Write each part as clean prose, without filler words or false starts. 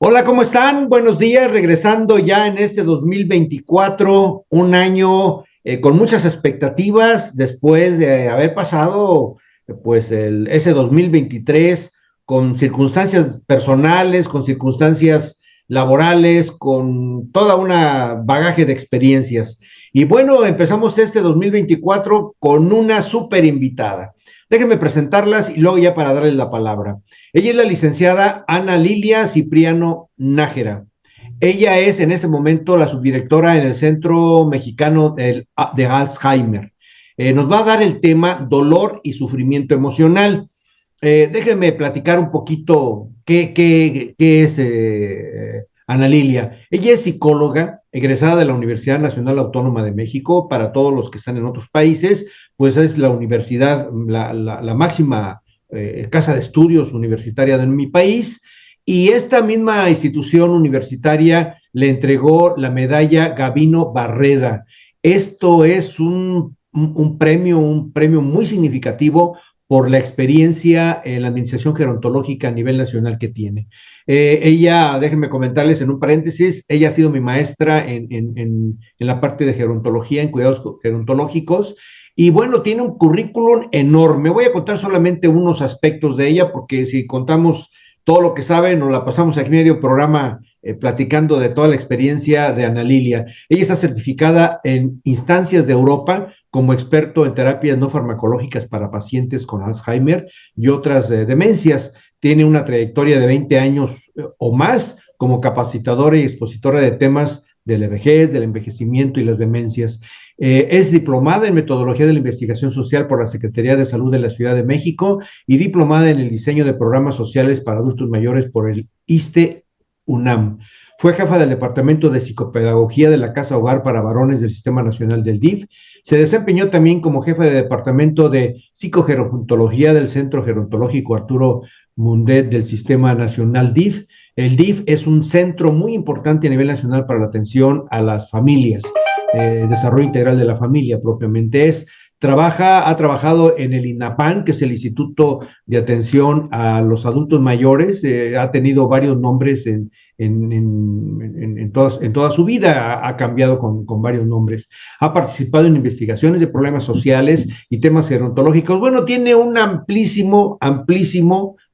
Hola, ¿cómo están? Buenos días, regresando ya en este 2024, un año con muchas expectativas después de haber pasado ese 2023 con circunstancias personales, con circunstancias laborales, con toda una bagaje de experiencias. Y bueno, empezamos este 2024 con una súper invitada. Déjenme presentarlas y luego ya para darles la palabra. Ella es la licenciada Ana Lilia Cipriano Nájera. Ella es en este momento la subdirectora en el Centro Mexicano de Alzheimer. Nos va a dar el tema dolor y sufrimiento emocional. Déjenme platicar un poquito qué es Ana Lilia. Ella es psicóloga, egresada de la Universidad Nacional Autónoma de México. Para todos los que están en otros países, pues es la universidad, la máxima casa de estudios universitaria de mi país, y esta misma institución universitaria le entregó la medalla Gavino Barreda. Esto es un premio muy significativo por la experiencia en la administración gerontológica a nivel nacional que tiene. Ella, déjenme comentarles en un paréntesis, ella ha sido mi maestra en la parte de gerontología, en cuidados gerontológicos, y bueno, tiene un currículum enorme. Voy a contar solamente unos aspectos de ella, porque si contamos todo lo que sabe, nos la pasamos aquí medio programa platicando de toda la experiencia de Ana Lilia. Ella está certificada en instancias de Europa como experto en terapias no farmacológicas para pacientes con Alzheimer y otras demencias. Tiene una trayectoria de 20 años o más como capacitadora y expositora de temas de la vejez, del envejecimiento y las demencias. Es diplomada en metodología de la investigación social por la Secretaría de Salud de la Ciudad de México y diplomada en el diseño de programas sociales para adultos mayores por el ISTE UNAM. Fue jefa del Departamento de Psicopedagogía de la Casa Hogar para Varones del Sistema Nacional del DIF. Se desempeñó también como jefa de Departamento de Psicogerontología del Centro Gerontológico Arturo Mundet del Sistema Nacional DIF. El DIF es un centro muy importante a nivel nacional para la atención a las familias, desarrollo integral de la familia propiamente es. Ha trabajado en el INAPAN, que es el Instituto de Atención a los Adultos Mayores, ha tenido varios nombres en toda su vida, ha cambiado con varios nombres. Ha participado en investigaciones de problemas sociales y temas gerontológicos. Bueno, tiene un amplísimo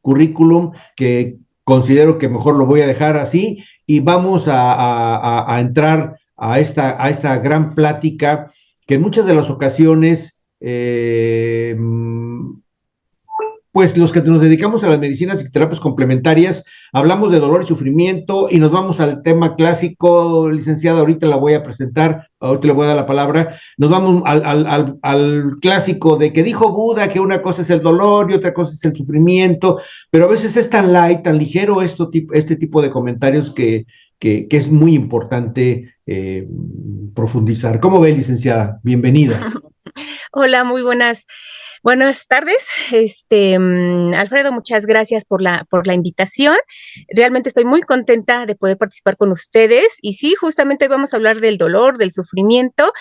currículum que considero que mejor lo voy a dejar así y vamos a entrar a esta gran plática que en muchas de las ocasiones, pues los que nos dedicamos a las medicinas y terapias complementarias, hablamos de dolor y sufrimiento y nos vamos al tema clásico, licenciada, ahorita la voy a presentar, ahorita le voy a dar la palabra, nos vamos al clásico de que dijo Buda que una cosa es el dolor y otra cosa es el sufrimiento, pero a veces es tan light, tan ligero este tipo de comentarios que es muy importante profundizar. ¿Cómo ve, licenciada? Bienvenida. Hola, muy buenas tardes. Alfredo, muchas gracias por la invitación. Realmente estoy muy contenta de poder participar con ustedes. Y sí, justamente hoy vamos a hablar del dolor, del sufrimiento.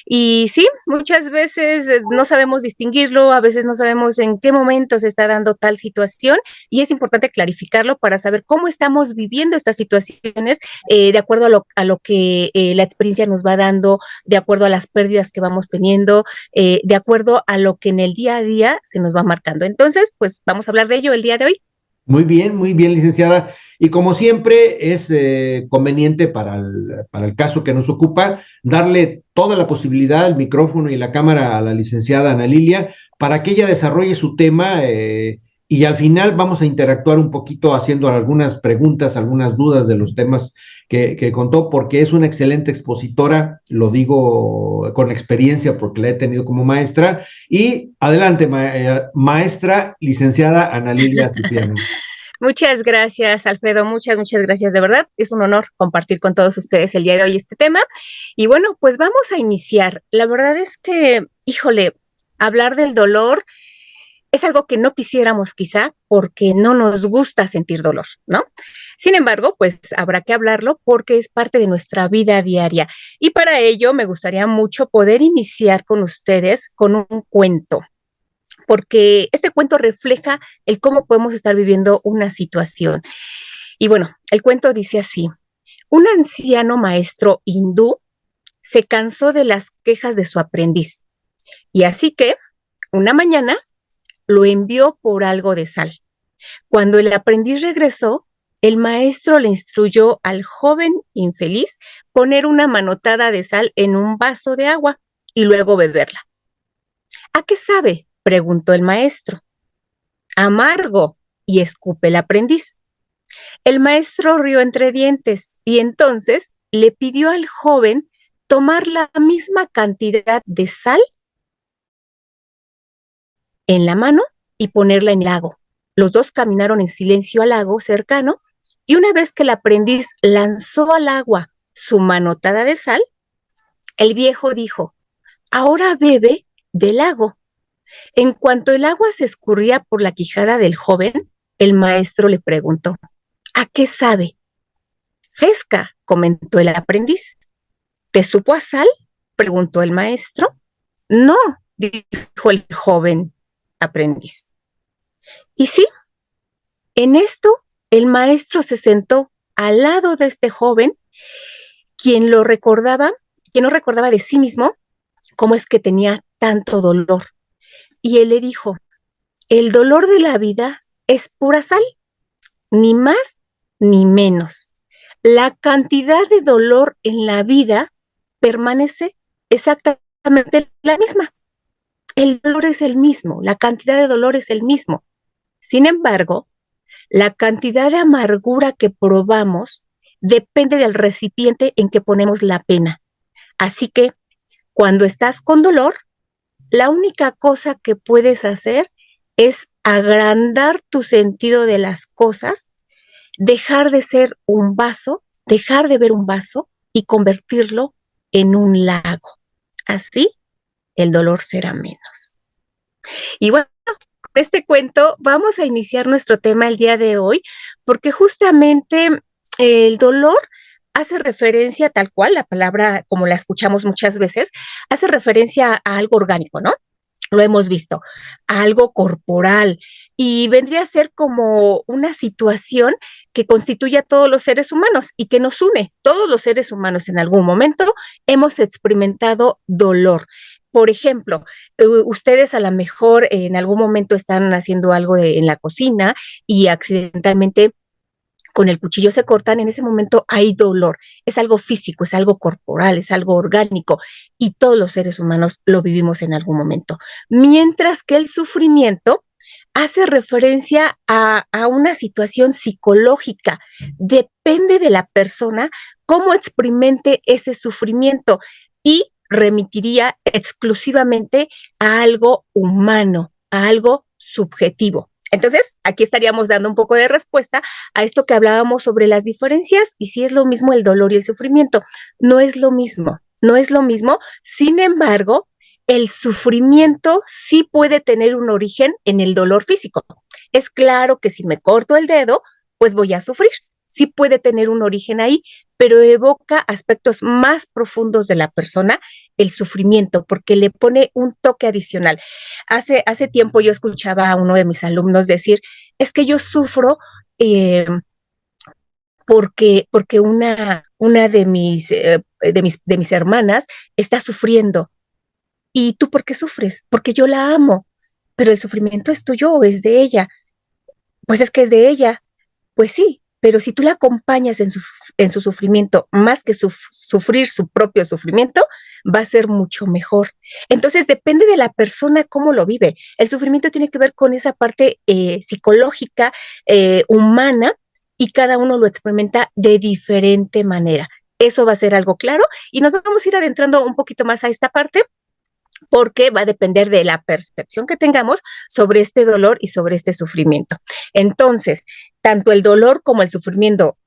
Y sí, muchas veces no sabemos distinguirlo, a veces no sabemos en qué momento se está dando tal situación y es importante clarificarlo para saber cómo estamos viviendo estas situaciones de acuerdo a lo que la experiencia nos va dando, de acuerdo a las pérdidas que vamos teniendo, de acuerdo a lo que en el día a día se nos va marcando. Entonces, pues vamos a hablar de ello el día de hoy. Muy bien, licenciada. Y como siempre, es conveniente para el caso que nos ocupa darle toda la posibilidad, el micrófono y la cámara a la licenciada Ana Lilia para que ella desarrolle su tema y al final vamos a interactuar un poquito haciendo algunas preguntas, algunas dudas de los temas que contó, porque es una excelente expositora, lo digo con experiencia porque la he tenido como maestra. Y adelante, maestra licenciada Ana Lilia Cipriano. Muchas gracias, Alfredo. Muchas gracias. De verdad, es un honor compartir con todos ustedes el día de hoy este tema. Y bueno, pues vamos a iniciar. La verdad es que, híjole, hablar del dolor es algo que no quisiéramos quizá porque no nos gusta sentir dolor, ¿no? Sin embargo, pues habrá que hablarlo porque es parte de nuestra vida diaria. Y para ello me gustaría mucho poder iniciar con ustedes con un cuento, porque este cuento refleja el cómo podemos estar viviendo una situación. Y bueno, el cuento dice así: un anciano maestro hindú se cansó de las quejas de su aprendiz, y así que una mañana lo envió por algo de sal. Cuando el aprendiz regresó, el maestro le instruyó al joven infeliz poner una manotada de sal en un vaso de agua y luego beberla. ¿A qué sabe?, preguntó el maestro. Amargo, y escupe el aprendiz. El maestro rió entre dientes y entonces le pidió al joven tomar la misma cantidad de sal en la mano y ponerla en el lago. Los dos caminaron en silencio al lago cercano y una vez que el aprendiz lanzó al agua su manotada de sal, el viejo dijo: ahora bebe del lago. En cuanto el agua se escurría por la quijada del joven, el maestro le preguntó: ¿a qué sabe? Fresca, comentó el aprendiz. ¿Te supo a sal?, preguntó el maestro. No, dijo el joven aprendiz. Y sí, en esto el maestro se sentó al lado de este joven, quien lo recordaba, quien no recordaba de sí mismo cómo es que tenía tanto dolor. Y él le dijo: el dolor de la vida es pura sal, ni más ni menos. La cantidad de dolor en la vida permanece exactamente la misma. El dolor es el mismo, la cantidad de dolor es el mismo. Sin embargo, la cantidad de amargura que probamos depende del recipiente en que ponemos la pena. Así que, cuando estás con dolor, la única cosa que puedes hacer es agrandar tu sentido de las cosas, dejar de ser un vaso, dejar de ver un vaso y convertirlo en un lago. Así, el dolor será menos. Y bueno, con este cuento vamos a iniciar nuestro tema el día de hoy, porque justamente el dolor hace referencia, tal cual, la palabra, como la escuchamos muchas veces, hace referencia a algo orgánico, ¿no? Lo hemos visto, a algo corporal, y vendría a ser como una situación que constituye a todos los seres humanos y que nos une. Todos los seres humanos en algún momento hemos experimentado dolor. Por ejemplo, ustedes a lo mejor en algún momento están haciendo algo en la cocina y accidentalmente con el cuchillo se cortan, en ese momento hay dolor. Es algo físico, es algo corporal, es algo orgánico y todos los seres humanos lo vivimos en algún momento. Mientras que el sufrimiento hace referencia a una situación psicológica. Depende de la persona cómo experimente ese sufrimiento y remitiría exclusivamente a algo humano, a algo subjetivo. Entonces, aquí estaríamos dando un poco de respuesta a esto que hablábamos sobre las diferencias y si es lo mismo el dolor y el sufrimiento. No es lo mismo, no es lo mismo. Sin embargo, el sufrimiento sí puede tener un origen en el dolor físico. Es claro que si me corto el dedo, pues voy a sufrir. Sí puede tener un origen ahí, pero evoca aspectos más profundos de la persona, el sufrimiento, porque le pone un toque adicional. Hace tiempo yo escuchaba a uno de mis alumnos decir: es que yo sufro porque una de mis hermanas está sufriendo. ¿Y tú por qué sufres? Porque yo la amo, pero el sufrimiento es tuyo o es de ella. Pues es que es de ella. Pues sí, pero si tú la acompañas en su sufrimiento, más que sufrir su propio sufrimiento, va a ser mucho mejor. Entonces, depende de la persona cómo lo vive. El sufrimiento tiene que ver con esa parte psicológica, humana, y cada uno lo experimenta de diferente manera. Eso va a ser algo claro y nos vamos a ir adentrando un poquito más a esta parte porque va a depender de la percepción que tengamos sobre este dolor y sobre este sufrimiento. Entonces, tanto el dolor como el sufrimiento,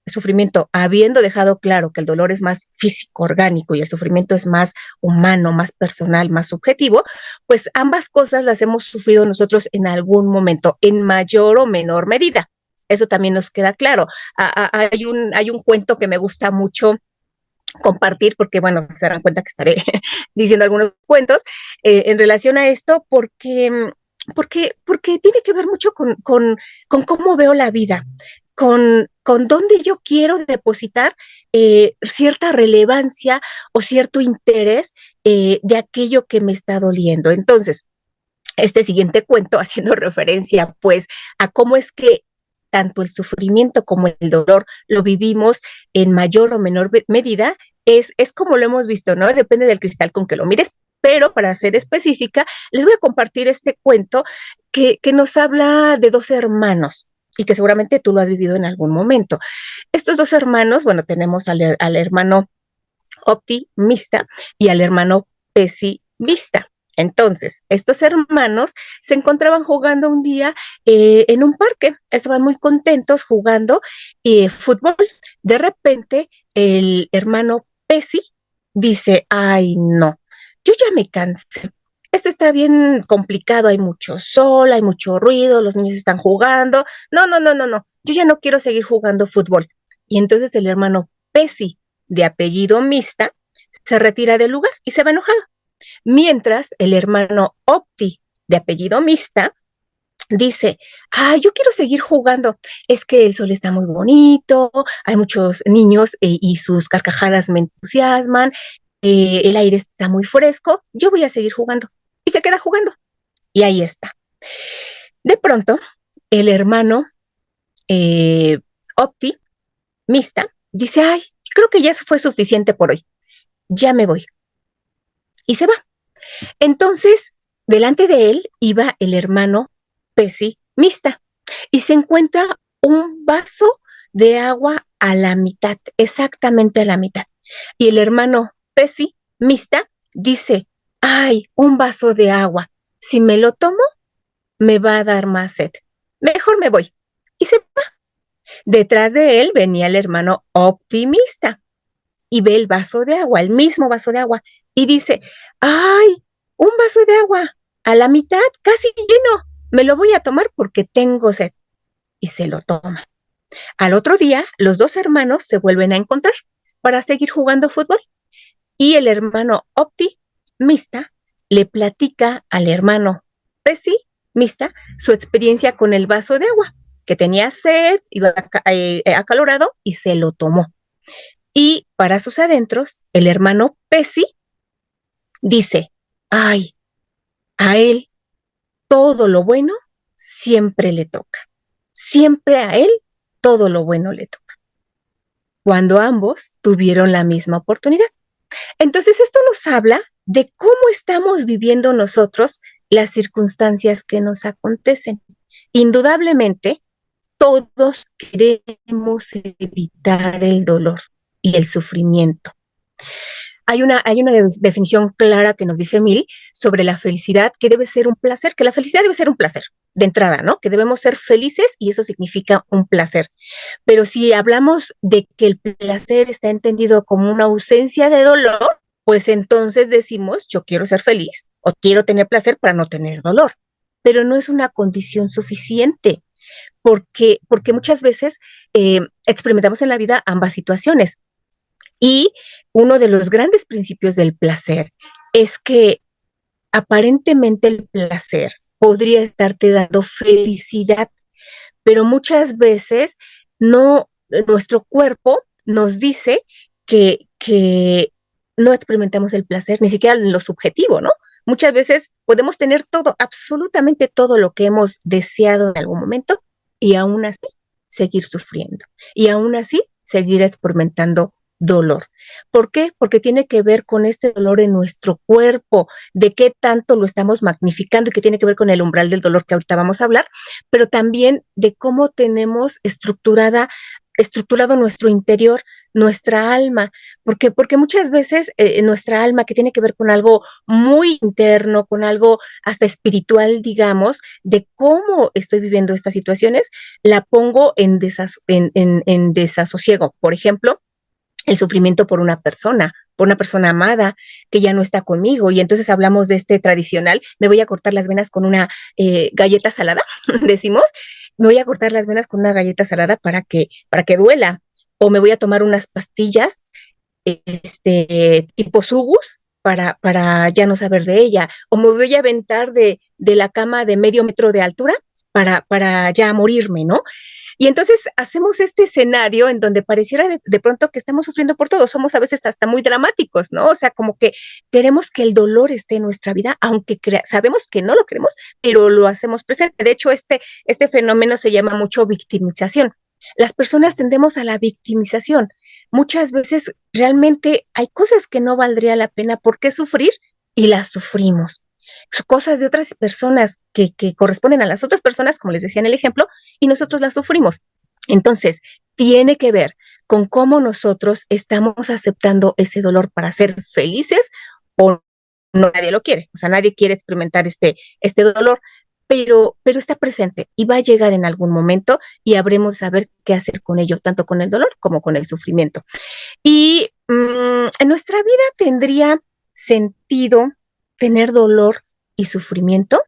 habiendo dejado claro que el dolor es más físico, orgánico, y el sufrimiento es más humano, más personal, más subjetivo, pues ambas cosas las hemos sufrido nosotros en algún momento, en mayor o menor medida. Eso también nos queda claro. Hay un cuento que me gusta mucho compartir, porque bueno, se darán cuenta que estaré diciendo algunos cuentos en relación a esto, porque tiene que ver mucho con cómo veo la vida, con dónde yo quiero depositar cierta relevancia o cierto interés de aquello que me está doliendo. Entonces, este siguiente cuento haciendo referencia pues a cómo es que tanto el sufrimiento como el dolor lo vivimos en mayor o menor medida, es como lo hemos visto, ¿no? Depende del cristal con que lo mires, pero para ser específica, les voy a compartir este cuento que nos habla de dos hermanos y que seguramente tú lo has vivido en algún momento. Estos dos hermanos, bueno, tenemos al hermano optimista y al hermano pesimista. Entonces, estos hermanos se encontraban jugando un día en un parque, estaban muy contentos jugando fútbol. De repente, el hermano Pesi dice, ay no, yo ya me cansé. Esto está bien complicado, hay mucho sol, hay mucho ruido, los niños están jugando. No, no, no, no, no, yo ya no quiero seguir jugando fútbol. Y entonces el hermano Pesi, de apellido Mista, se retira del lugar y se va enojado. Mientras el hermano Opti, de apellido Mista, dice, yo quiero seguir jugando, es que el sol está muy bonito, hay muchos niños y sus carcajadas me entusiasman, el aire está muy fresco, yo voy a seguir jugando. Y se queda jugando. Y ahí está. De pronto, el hermano Opti, Mista, dice, ay, creo que ya fue suficiente por hoy, ya me voy. Y se va. Entonces, delante de él iba el hermano pesimista y se encuentra un vaso de agua a la mitad, exactamente a la mitad. Y el hermano pesimista dice, ay, un vaso de agua, si me lo tomo, me va a dar más sed. Mejor me voy. Y se va. Detrás de él venía el hermano optimista y ve el vaso de agua, el mismo vaso de agua, y dice, ay, un vaso de agua, a la mitad, casi lleno, me lo voy a tomar porque tengo sed. Y se lo toma. Al otro día, los dos hermanos se vuelven a encontrar para seguir jugando fútbol. Y el hermano optimista le platica al hermano pesimista su experiencia con el vaso de agua, que tenía sed, iba acalorado y se lo tomó. Y para sus adentros, el hermano Pesi dice, ay, a él todo lo bueno siempre le toca. Siempre a él todo lo bueno le toca. Cuando ambos tuvieron la misma oportunidad. Entonces, esto nos habla de cómo estamos viviendo nosotros las circunstancias que nos acontecen. Indudablemente, todos queremos evitar el dolor y el sufrimiento. Hay una definición clara que nos dice Mill sobre la felicidad, que debe ser un placer, que la felicidad debe ser un placer de entrada, ¿no? Que debemos ser felices y eso significa un placer. Pero si hablamos de que el placer está entendido como una ausencia de dolor, pues entonces decimos, yo quiero ser feliz o quiero tener placer para no tener dolor. Pero no es una condición suficiente, porque muchas veces experimentamos en la vida ambas situaciones. Y uno de los grandes principios del placer es que aparentemente el placer podría estarte dando felicidad, pero muchas veces no, nuestro cuerpo nos dice que no experimentamos el placer, ni siquiera en lo subjetivo, ¿no? Muchas veces podemos tener todo, absolutamente todo lo que hemos deseado en algún momento y aún así seguir sufriendo y aún así seguir experimentando dolor. ¿Por qué? Porque tiene que ver con este dolor en nuestro cuerpo, de qué tanto lo estamos magnificando y que tiene que ver con el umbral del dolor que ahorita vamos a hablar, pero también de cómo tenemos estructurado nuestro interior, nuestra alma, porque muchas veces nuestra alma, que tiene que ver con algo muy interno, con algo hasta espiritual, digamos, de cómo estoy viviendo estas situaciones, la pongo en desasosiego. Por ejemplo, el sufrimiento por una persona amada que ya no está conmigo. Y entonces hablamos de este tradicional, me voy a cortar las venas con una galleta salada, decimos, me voy a cortar las venas con una galleta salada para que duela. O me voy a tomar unas pastillas, tipo Sugus, para ya no saber de ella. O me voy a aventar de la cama de medio metro de altura para ya morirme, ¿no? Y entonces hacemos este escenario en donde pareciera de pronto que estamos sufriendo por todo. Somos a veces hasta muy dramáticos, ¿no? O sea, como que queremos que el dolor esté en nuestra vida, aunque sabemos que no lo queremos, pero lo hacemos presente. De hecho, este fenómeno se llama mucho victimización. Las personas tendemos a la victimización. Muchas veces realmente hay cosas que no valdría la pena por qué sufrir y las sufrimos. Cosas de otras personas que corresponden a las otras personas, como les decía en el ejemplo, y nosotros las sufrimos. Entonces, tiene que ver con cómo nosotros estamos aceptando ese dolor para ser felices o no, nadie lo quiere. O sea, nadie quiere experimentar este dolor, pero está presente y va a llegar en algún momento y habremos de saber qué hacer con ello, tanto con el dolor como con el sufrimiento. Y en nuestra vida tendría sentido tener dolor y sufrimiento.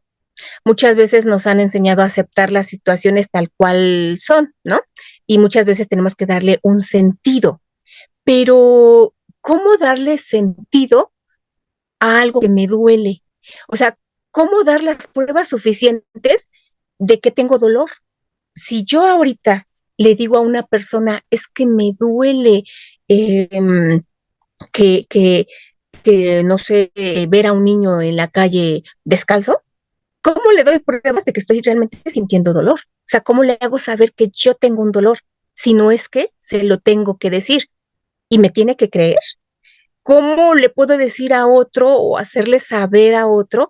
Muchas veces nos han enseñado a aceptar las situaciones tal cual son, ¿no? Y muchas veces tenemos que darle un sentido. Pero, ¿cómo darle sentido a algo que me duele? O sea, ¿cómo dar las pruebas suficientes de que tengo dolor? Si yo ahorita le digo a una persona, es que me duele eh, que, que, que, no sé, ver a un niño en la calle descalzo, ¿cómo le doy pruebas de que estoy realmente sintiendo dolor? O sea, ¿cómo le hago saber que yo tengo un dolor? Si no es que se lo tengo que decir y me tiene que creer. ¿Cómo le puedo decir a otro o hacerle saber a otro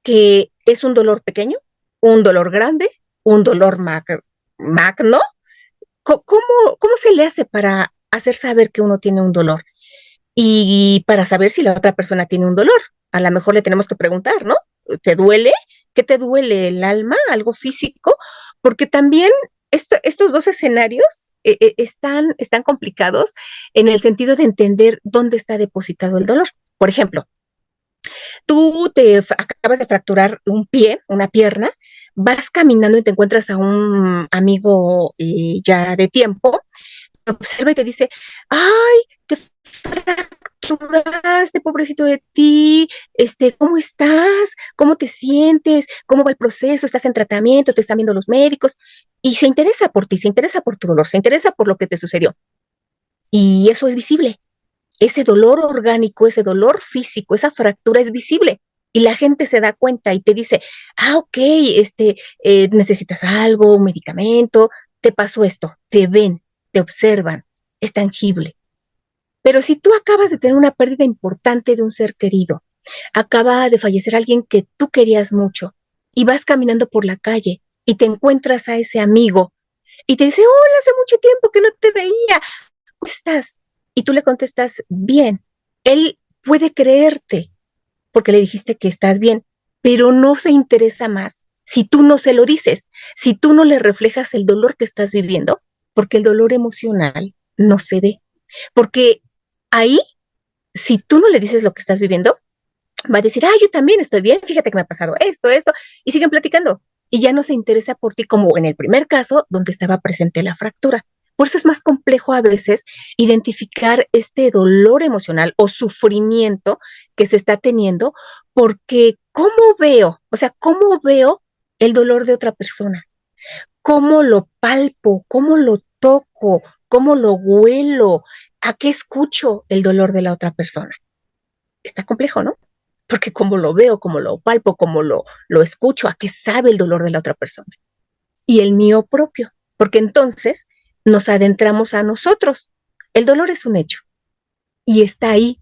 que es un dolor pequeño, un dolor grande, un dolor magno? ¿Cómo se le hace para hacer saber que uno tiene un dolor? Y para saber si la otra persona tiene un dolor. A lo mejor le tenemos que preguntar, ¿no? ¿Te duele? ¿Qué te duele el alma? ¿Algo físico? Porque también estos dos escenarios están complicados en el sentido de entender dónde está depositado el dolor. Por ejemplo, tú acabas de fracturar un pie, una pierna, vas caminando y te encuentras a un amigo ya de tiempo, te observa y te dice, ay, te fracturaste, pobrecito de ti, ¿cómo estás? ¿Cómo te sientes? ¿Cómo va el proceso? ¿Estás en tratamiento? ¿Te están viendo los médicos? Y se interesa por ti, se interesa por tu dolor, se interesa por lo que te sucedió. Y eso es visible. Ese dolor orgánico, ese dolor físico, esa fractura es visible. Y la gente se da cuenta y te dice, ok, necesitas algo, un medicamento, te pasó esto, te ven, te observan, es tangible. Pero si tú acabas de tener una pérdida importante de un ser querido, acaba de fallecer alguien que tú querías mucho y vas caminando por la calle y te encuentras a ese amigo y te dice, hola, hace mucho tiempo que no te veía, ¿cómo estás? Y tú le contestas, bien. Él puede creerte porque le dijiste que estás bien, pero no se interesa más si tú no se lo dices, si tú no le reflejas el dolor que estás viviendo, porque el dolor emocional no se ve. Porque ahí, si tú no le dices lo que estás viviendo, va a decir, yo también estoy bien, fíjate que me ha pasado esto, y siguen platicando. Y ya no se interesa por ti como en el primer caso, donde estaba presente la fractura. Por eso es más complejo a veces identificar este dolor emocional o sufrimiento que se está teniendo, porque ¿cómo veo? O sea, ¿cómo veo el dolor de otra persona? ¿Cómo lo palpo? ¿Cómo lo toco? ¿Cómo lo huelo? ¿A qué escucho el dolor de la otra persona? Está complejo, ¿no? Porque como lo veo, como lo palpo, como lo escucho, ¿a qué sabe el dolor de la otra persona? Y el mío propio, porque entonces nos adentramos a nosotros. El dolor es un hecho y está ahí.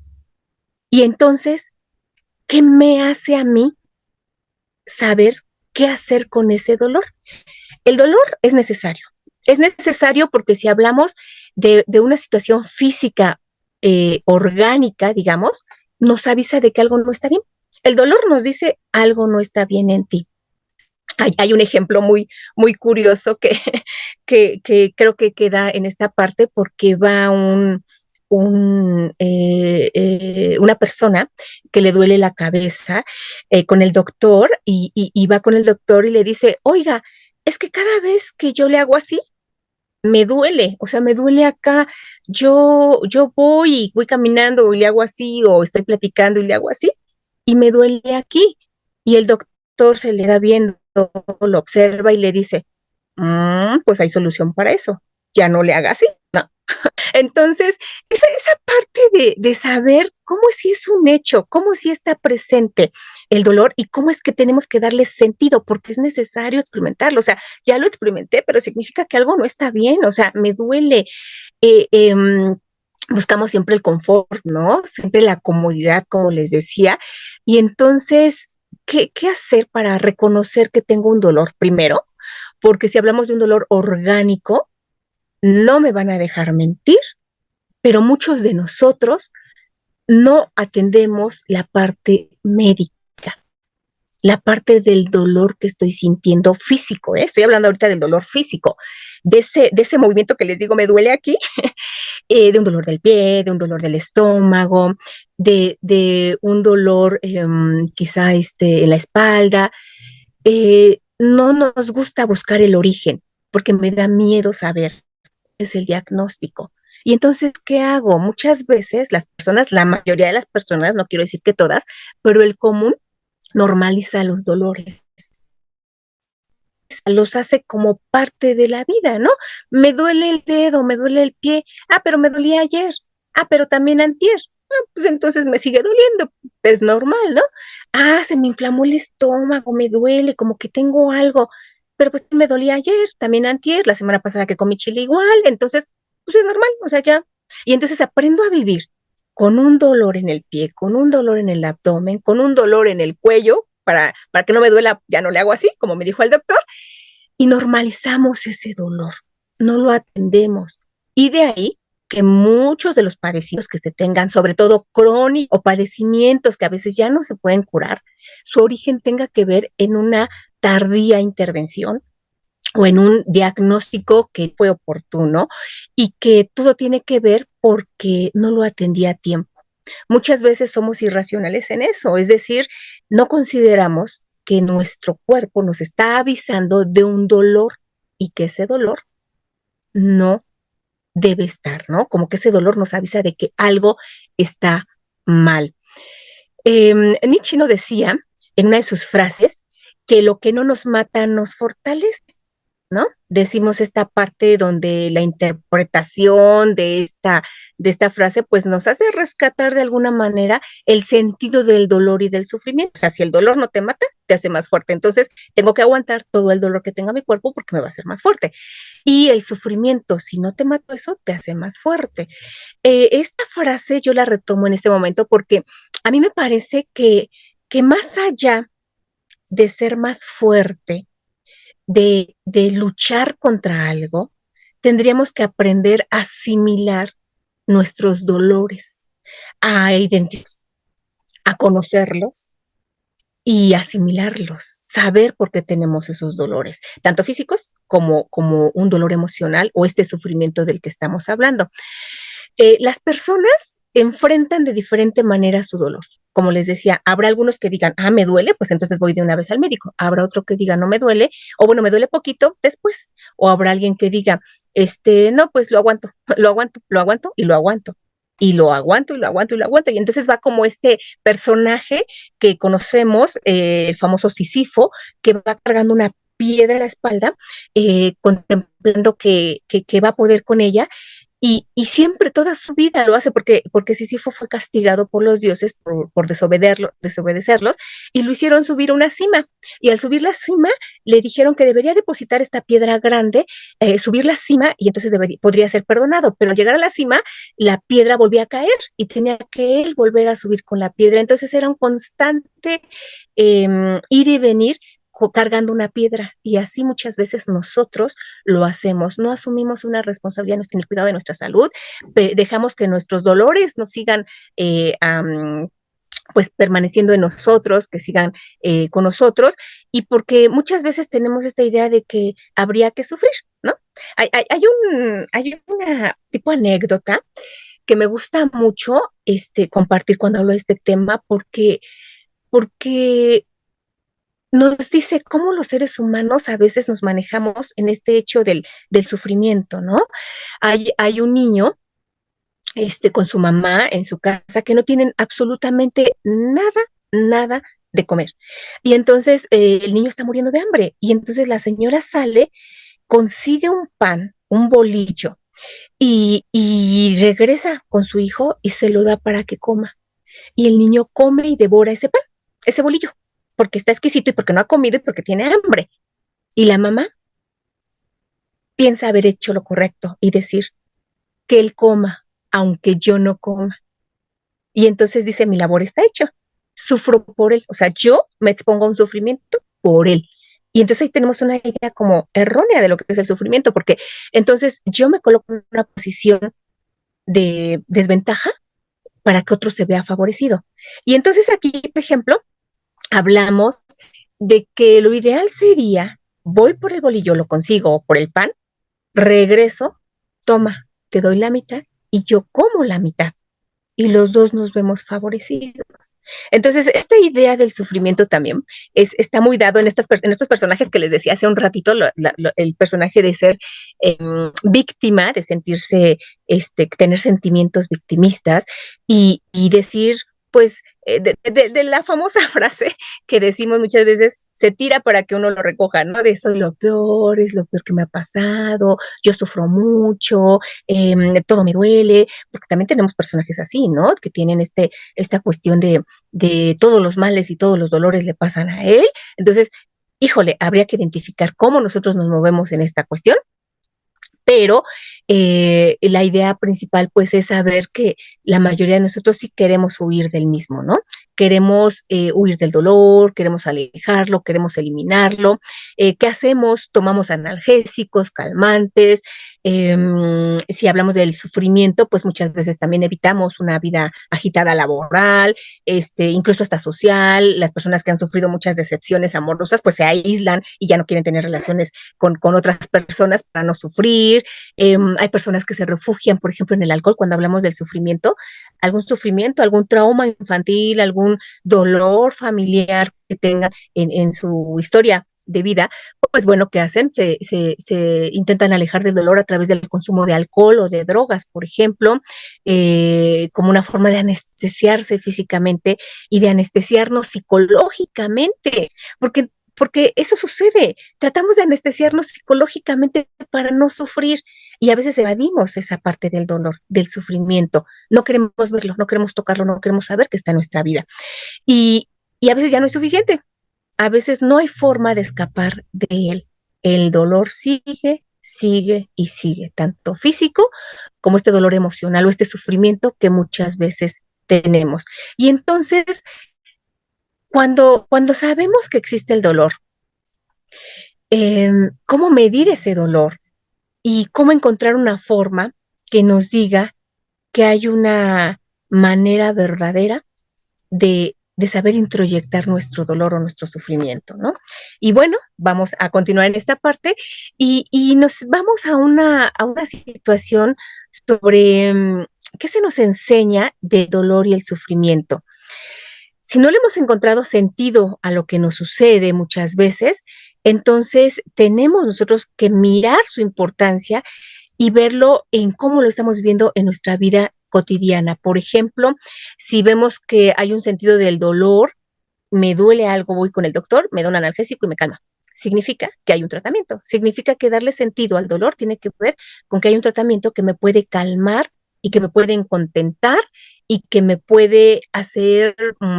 Y entonces, ¿qué me hace a mí saber qué hacer con ese dolor? El dolor es necesario. Es necesario porque si hablamos de una situación física orgánica, digamos, nos avisa de que algo no está bien. El dolor nos dice algo no está bien en ti. Hay un ejemplo muy curioso que creo que queda en esta parte porque va una persona que le duele la cabeza con el doctor y va con el doctor y le dice, oiga, es que cada vez que yo le hago así, me duele, o sea, me duele acá, yo voy caminando y le hago así, o estoy platicando y le hago así, y me duele aquí. Y el doctor se le da viendo, lo observa y le dice, Pues hay solución para eso. Ya no le haga así, ¿no? Entonces, esa parte de saber cómo si es un hecho, cómo si está presente el dolor y cómo es que tenemos que darle sentido, porque es necesario experimentarlo. O sea, ya lo experimenté, pero significa que algo no está bien, o sea, me duele. Eh, eh, Buscamos siempre el confort, ¿no? Siempre la comodidad, como les decía. Y entonces, ¿qué hacer para reconocer que tengo un dolor? Primero, porque si hablamos de un dolor orgánico, no me van a dejar mentir, pero muchos de nosotros no atendemos la parte médica, la parte del dolor que estoy sintiendo físico, ¿eh? Estoy hablando ahorita del dolor físico, de ese movimiento que les digo me duele aquí, de un dolor del pie, de un dolor del estómago, de un dolor quizá en la espalda. No nos gusta buscar el origen porque me da miedo saber es el diagnóstico. Y entonces, ¿qué hago? Muchas veces las personas, la mayoría de las personas, no quiero decir que todas, pero el común normaliza los dolores, los hace como parte de la vida, ¿no? Me duele el dedo, me duele el pie, pero me dolía ayer, pero también antier, pues entonces me sigue doliendo, es normal, ¿no? Se me inflamó el estómago, me duele, como que tengo algo, pero pues me dolía ayer, también antier, la semana pasada que comí chile igual, entonces, pues es normal, o sea, ya. Y entonces aprendo a vivir con un dolor en el pie, con un dolor en el abdomen, con un dolor en el cuello, para que no me duela, ya no le hago así, como me dijo el doctor, y normalizamos ese dolor, no lo atendemos. Y de ahí que muchos de los padecidos que se tengan, sobre todo crónicos o padecimientos que a veces ya no se pueden curar, su origen tenga que ver en una tardía intervención o en un diagnóstico que fue oportuno y que todo tiene que ver porque no lo atendí a tiempo. Muchas veces somos irracionales en eso, es decir, no consideramos que nuestro cuerpo nos está avisando de un dolor y que ese dolor no debe estar, ¿no? Como que ese dolor nos avisa de que algo está mal. Nietzsche no decía en una de sus frases que lo que no nos mata nos fortalece. ¿No? Decimos esta parte donde la interpretación de esta frase pues nos hace rescatar de alguna manera el sentido del dolor y del sufrimiento. O sea, si el dolor no te mata, te hace más fuerte. Entonces, tengo que aguantar todo el dolor que tenga mi cuerpo porque me va a hacer más fuerte. Y el sufrimiento, si no te mato eso, te hace más fuerte. Esta frase yo la retomo en este momento porque a mí me parece que más allá de ser más fuerte, de luchar contra algo, tendríamos que aprender a asimilar nuestros dolores, a identificarlos, a conocerlos y asimilarlos, saber por qué tenemos esos dolores, tanto físicos como un dolor emocional o este sufrimiento del que estamos hablando. Las personas enfrentan de diferente manera su dolor. Como les decía, habrá algunos que digan, me duele, pues entonces voy de una vez al médico. Habrá otro que diga, no me duele, o bueno, me duele poquito después. O habrá alguien que diga, no, pues lo aguanto, lo aguanto, lo aguanto y lo aguanto. Y lo aguanto y lo aguanto y lo aguanto. Y entonces va como este personaje que conocemos, el famoso Sísifo, que va cargando una piedra en la espalda, contemplando que va a poder con ella y siempre, toda su vida lo hace porque Sísifo fue castigado por los dioses por desobedecerlos y lo hicieron subir a una cima. Y al subir la cima, le dijeron que debería depositar esta piedra grande, subir la cima y entonces podría ser perdonado. Pero al llegar a la cima, la piedra volvía a caer y tenía que él volver a subir con la piedra. Entonces era un constante ir y venir cargando una piedra y así muchas veces nosotros lo hacemos, no asumimos una responsabilidad en el cuidado de nuestra salud, dejamos que nuestros dolores nos sigan pues permaneciendo en nosotros, que sigan con nosotros, y porque muchas veces tenemos esta idea de que habría que sufrir, ¿no? Hay una tipo anécdota que me gusta mucho compartir cuando hablo de este tema, porque nos dice cómo los seres humanos a veces nos manejamos en este hecho del sufrimiento, ¿no? Hay un niño con su mamá en su casa que no tienen absolutamente nada, nada de comer. Y entonces el niño está muriendo de hambre. Y entonces la señora sale consigue un pan, un bolillo, y regresa con su hijo y se lo da para que coma. Y el niño come y devora ese pan, ese bolillo, porque está exquisito y porque no ha comido y porque tiene hambre. Y la mamá piensa haber hecho lo correcto y decir que él coma, aunque yo no coma. Y entonces dice, mi labor está hecha, sufro por él, o sea, yo me expongo a un sufrimiento por él. Y entonces ahí tenemos una idea como errónea de lo que es el sufrimiento, porque entonces yo me coloco en una posición de desventaja para que otro se vea favorecido. Y entonces aquí, por ejemplo, hablamos de que lo ideal sería, voy por el bolillo, lo consigo, o por el pan, regreso, toma, te doy la mitad y yo como la mitad y los dos nos vemos favorecidos. Entonces, esta idea del sufrimiento también está muy dado en estos personajes que les decía hace un ratito, el personaje de ser víctima, de sentirse, tener sentimientos victimistas y decir, pues, de la famosa frase que decimos muchas veces, se tira para que uno lo recoja, ¿no? De soy lo peor, es lo peor que me ha pasado, yo sufro mucho, todo me duele, porque también tenemos personajes así, ¿no? Que tienen esta cuestión de todos los males y todos los dolores le pasan a él. Entonces, híjole, habría que identificar cómo nosotros nos movemos en esta cuestión, pero la idea principal pues es saber que la mayoría de nosotros sí queremos huir del mismo, ¿no? Queremos huir del dolor, queremos alejarlo, queremos eliminarlo. ¿Qué hacemos? Tomamos analgésicos, calmantes. Si hablamos del sufrimiento, pues muchas veces también evitamos una vida agitada laboral, incluso hasta social. Las personas que han sufrido muchas decepciones amorosas, pues se aíslan y ya no quieren tener relaciones con otras personas para no sufrir. Hay personas que se refugian, por ejemplo, en el alcohol cuando hablamos del sufrimiento, algún trauma infantil, algún dolor familiar que tengan en su historia de vida, pues bueno, ¿qué hacen? Se intentan alejar del dolor a través del consumo de alcohol o de drogas, por ejemplo, como una forma de anestesiarse físicamente y de anestesiarnos psicológicamente, porque eso sucede. Tratamos de anestesiarnos psicológicamente para no sufrir y a veces evadimos esa parte del dolor, del sufrimiento. No queremos verlo, no queremos tocarlo, no queremos saber que está en nuestra vida. Y, y a veces ya no es suficiente. A veces no hay forma de escapar de él. El dolor sigue, sigue y sigue, tanto físico como este dolor emocional o este sufrimiento que muchas veces tenemos. Y entonces, cuando sabemos que existe el dolor, cómo medir ese dolor y cómo encontrar una forma que nos diga que hay una manera verdadera de saber introyectar nuestro dolor o nuestro sufrimiento, ¿no? Y bueno, vamos a continuar en esta parte y nos vamos a una situación sobre qué se nos enseña del dolor y el sufrimiento. Si no le hemos encontrado sentido a lo que nos sucede muchas veces, entonces tenemos nosotros que mirar su importancia y verlo en cómo lo estamos viendo en nuestra vida cotidiana. Por ejemplo, si vemos que hay un sentido del dolor, me duele algo, voy con el doctor, me da un analgésico y me calma. Significa que hay un tratamiento, significa que darle sentido al dolor tiene que ver con que hay un tratamiento que me puede calmar y que me puede contentar y que me puede hacer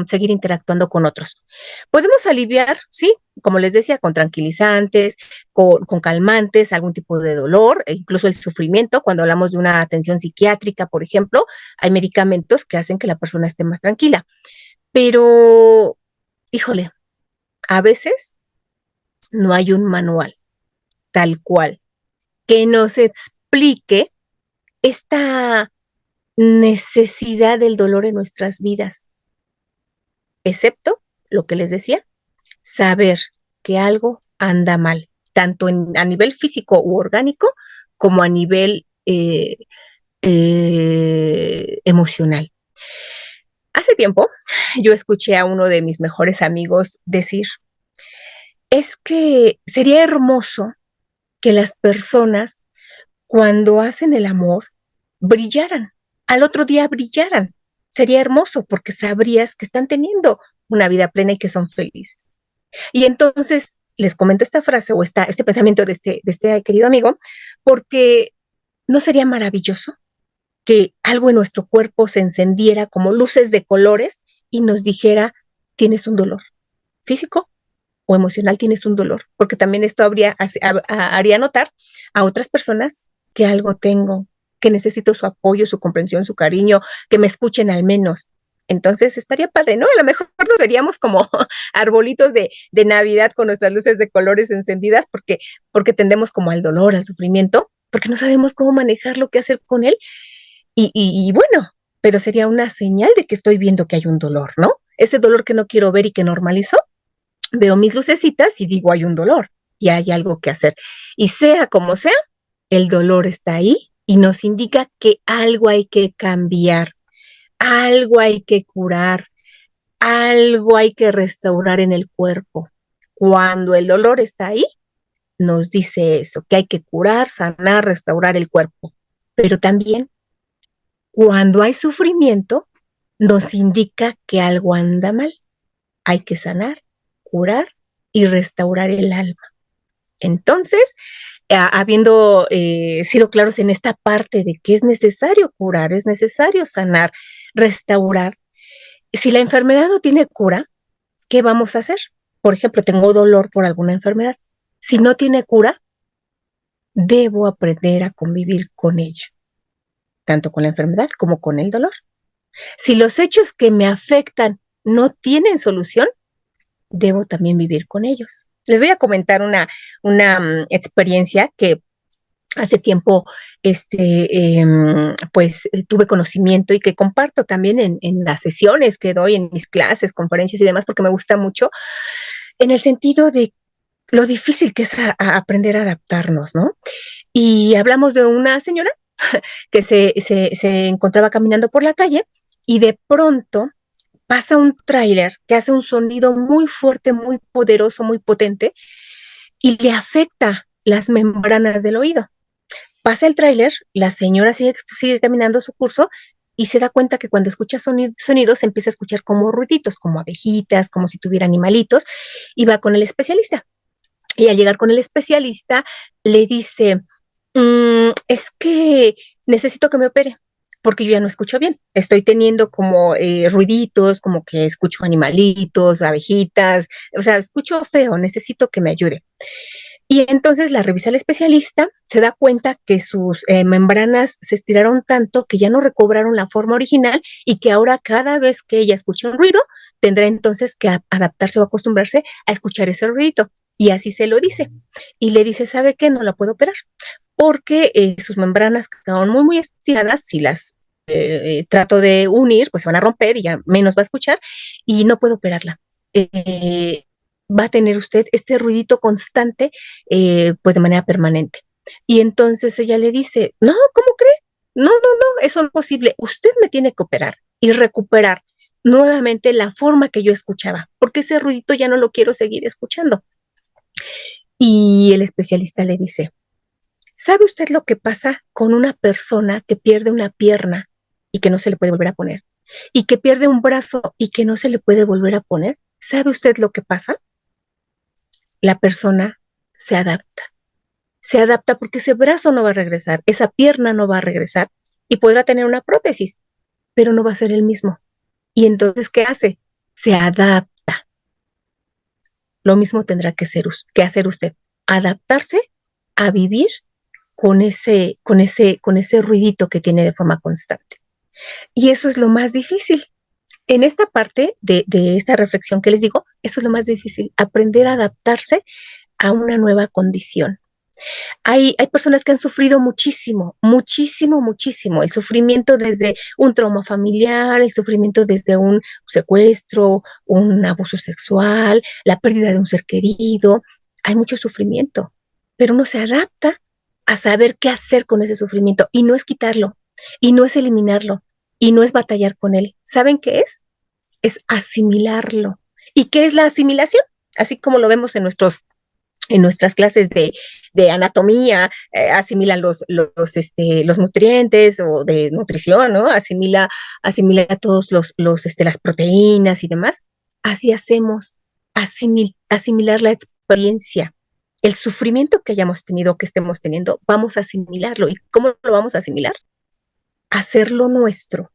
seguir interactuando con otros. Podemos aliviar, sí, como les decía, con tranquilizantes, con calmantes, algún tipo de dolor, e incluso el sufrimiento. Cuando hablamos de una atención psiquiátrica, por ejemplo, hay medicamentos que hacen que la persona esté más tranquila. Pero, híjole, a veces no hay un manual tal cual que nos explique esta necesidad del dolor en nuestras vidas, excepto lo que les decía, saber que algo anda mal, tanto a nivel físico u orgánico como a nivel emocional. Hace tiempo yo escuché a uno de mis mejores amigos decir, es que sería hermoso que las personas cuando hacen el amor brillaran, al otro día brillaran. Sería hermoso porque sabrías que están teniendo una vida plena y que son felices. Y entonces les comento esta frase o este pensamiento de este querido amigo, porque ¿no sería maravilloso que algo en nuestro cuerpo se encendiera como luces de colores y nos dijera, tienes un dolor físico o emocional, tienes un dolor? Porque también esto haría notar a otras personas que algo tengo, que necesito su apoyo, su comprensión, su cariño, que me escuchen al menos. Entonces estaría padre, ¿no? A lo mejor nos veríamos como arbolitos de Navidad con nuestras luces de colores encendidas porque tendemos como al dolor, al sufrimiento, porque no sabemos cómo manejarlo, qué hacer con él. Y bueno, pero sería una señal de que estoy viendo que hay un dolor, ¿no? Ese dolor que no quiero ver y que normalizo, veo mis lucecitas y digo, hay un dolor y hay algo que hacer. Y sea como sea, el dolor está ahí y nos indica que algo hay que cambiar, algo hay que curar, algo hay que restaurar en el cuerpo. Cuando el dolor está ahí, nos dice eso, que hay que curar, sanar, restaurar el cuerpo. Pero también cuando hay sufrimiento, nos indica que algo anda mal. Hay que sanar, curar y restaurar el alma. Entonces, habiendo sido claros en esta parte de que es necesario curar, es necesario sanar, restaurar, si la enfermedad no tiene cura, ¿qué vamos a hacer? Por ejemplo, tengo dolor por alguna enfermedad. Si no tiene cura, debo aprender a convivir con ella, tanto con la enfermedad como con el dolor. Si los hechos que me afectan no tienen solución, debo también vivir con ellos. Les voy a comentar una experiencia que hace tiempo pues tuve conocimiento y que comparto también en las sesiones que doy, en mis clases, conferencias y demás, porque me gusta mucho, en el sentido de lo difícil que es a aprender a adaptarnos, ¿no? Y hablamos de una señora que se encontraba caminando por la calle y de pronto pasa un tráiler que hace un sonido muy fuerte, muy poderoso, muy potente y le afecta las membranas del oído. Pasa el tráiler, la señora sigue caminando su curso y se da cuenta que cuando escucha sonidos empieza a escuchar como ruiditos, como abejitas, como si tuviera animalitos, y va con el especialista. Y al llegar con el especialista le dice, es que necesito que me opere porque yo ya no escucho bien. Estoy teniendo como ruiditos, como que escucho animalitos, abejitas, o sea, escucho feo, necesito que me ayude. Y entonces la revisa el especialista, se da cuenta que sus membranas se estiraron tanto que ya no recobraron la forma original y que ahora cada vez que ella escucha un ruido, tendrá entonces que adaptarse o acostumbrarse a escuchar ese ruidito. Y así se lo dice. Y le dice, ¿sabe qué? No la puedo operar porque sus membranas quedaron muy, muy estiradas. Si las trato de unir, pues se van a romper y ya menos va a escuchar y no puedo operarla. Va a tener usted este ruidito constante, pues de manera permanente. Y entonces ella le dice, no, ¿cómo cree? No, no, no, eso no es posible. Usted me tiene que operar y recuperar nuevamente la forma que yo escuchaba, porque ese ruidito ya no lo quiero seguir escuchando. Y el especialista le dice, ¿sabe usted lo que pasa con una persona que pierde una pierna y que no se le puede volver a poner? Y que pierde un brazo y que no se le puede volver a poner. ¿Sabe usted lo que pasa? La persona se adapta. Se adapta porque ese brazo no va a regresar, esa pierna no va a regresar y podrá tener una prótesis, pero no va a ser el mismo. Y entonces, ¿qué hace? Se adapta. Lo mismo tendrá que hacer usted, adaptarse a vivir con ese ruidito que tiene de forma constante. Y eso es lo más difícil. En esta parte de esta reflexión que les digo, eso es lo más difícil, aprender a adaptarse a una nueva condición. Hay personas que han sufrido muchísimo, muchísimo, muchísimo. El sufrimiento desde un trauma familiar, el sufrimiento desde un secuestro, un abuso sexual, la pérdida de un ser querido. Hay mucho sufrimiento, pero uno se adapta a saber qué hacer con ese sufrimiento y no es quitarlo, y no es eliminarlo, y no es batallar con él. ¿Saben qué es? Es asimilarlo. ¿Y qué es la asimilación? Así como lo vemos en nuestras clases de anatomía, asimilan los nutrientes o de nutrición, ¿no? Asimila todos las proteínas y demás. Así hacemos, asimilar la experiencia, el sufrimiento que hayamos tenido, que estemos teniendo, vamos a asimilarlo. ¿Y cómo lo vamos a asimilar? Hacerlo nuestro,